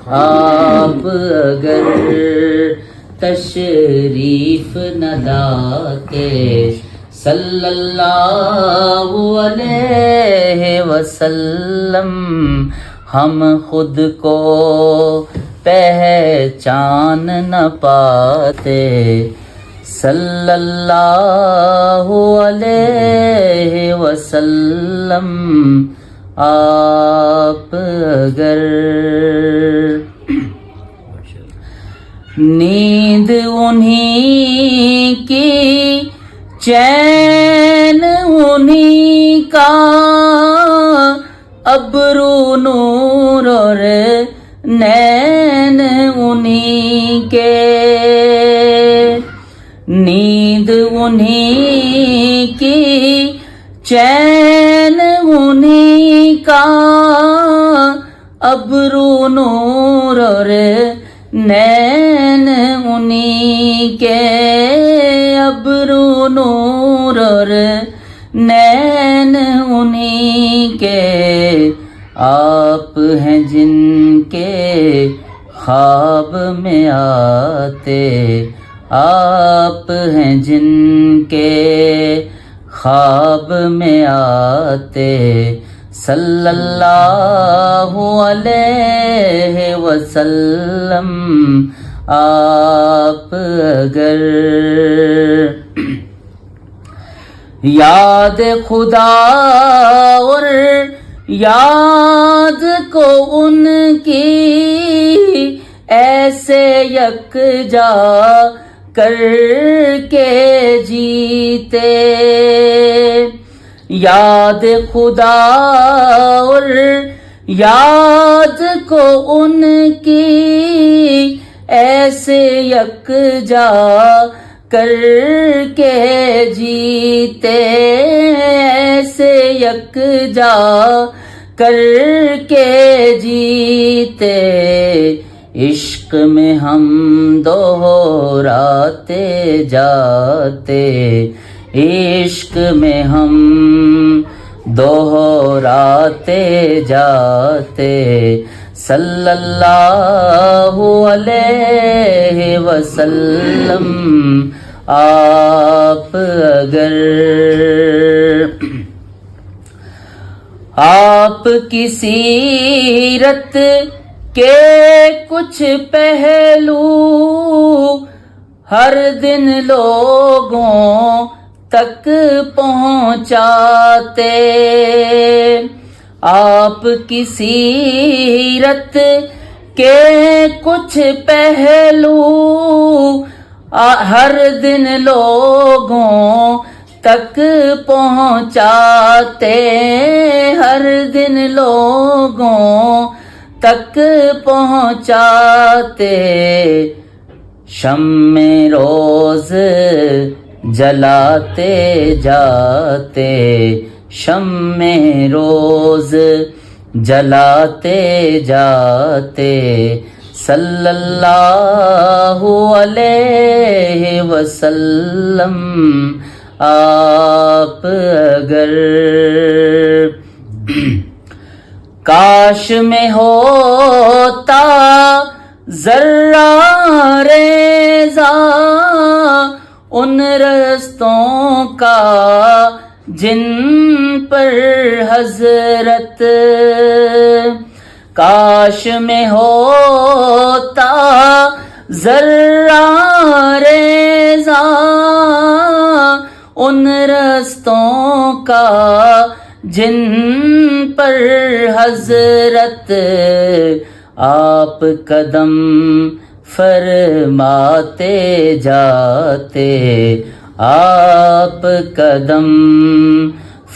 آپ اگر تشریف نہ لاتے صلی اللہ علیہ وسلم، ہم خود کو پہچان نہ پاتے صلی اللہ علیہ وسلم۔ آپ اگر نیند انہی کی، چین انہی کا، ابرو نور اور نین انہی کے، نیند انہی کی، چین انہی کا، ابرو نور اور نین انہی کے، ابرو نور اور نین انہی کے، آپ ہیں جن کے خواب میں آتے، آپ ہیں جن کے خواب میں آتے صلی اللہ علیہ وسلم۔ آپ اگر یاد خدا اور یاد کو ان کی ایسے یکجا کر کے جیتے، یاد خدا اور یاد کو ان کی ایسے یکجا کر کے جیتے، ایسے یکجا کر کے جیتے، عشق میں ہم دوہراتے جاتے، عشق میں ہم دوہراتے جاتے صلی اللہ علیہ وسلم۔ آپ اگر آپ کی سیرت کے کچھ پہلو ہر دن لوگوں تک پہنچاتے، آپ کی سیرت کے کچھ پہلو ہر دن لوگوں تک پہنچاتے، ہر دن لوگوں تک پہنچاتے، شمع روز جلاتے جاتے، شمع روز جلاتے جاتے صلی اللہ علیہ وسلم۔ آپ اگر کاش میں ہوتا ذرہ ریزہ ان رستوں کا جن پر حضرت، کاش میں ہوتا ذرہ ریزہ ان رستوں کا جن پر حضرت، آپ قدم فرماتے جاتے، آپ قدم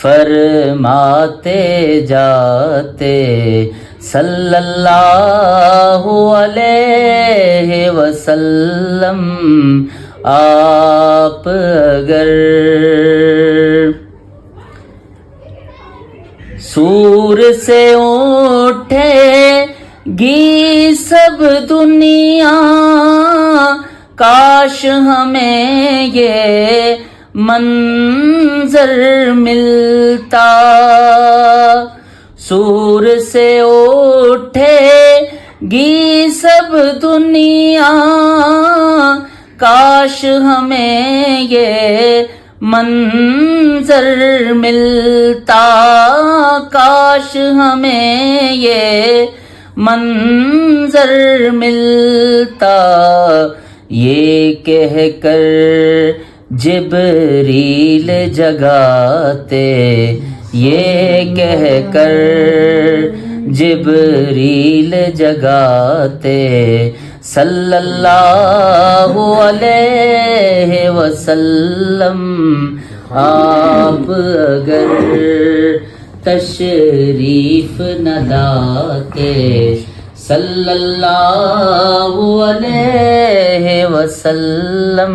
فرماتے جاتے صلی اللہ علیہ وسلم۔ آپ اگر سور سے اٹھے گی سب دنیا، کاش ہمیں یہ منظر ملتا، سور سے اٹھے گی سب دنیا، کاش ہمیں یہ منظر ملتا، کاش ہمیں یہ منظر ملتا، یہ کہہ کر جبریل جگاتے، یہ کہہ کر جبریل جگاتے، صلی اللہ علیہ وسلم۔ آپ اگر تشریف نہ لاتے، صلی اللہ علیہ وسلم،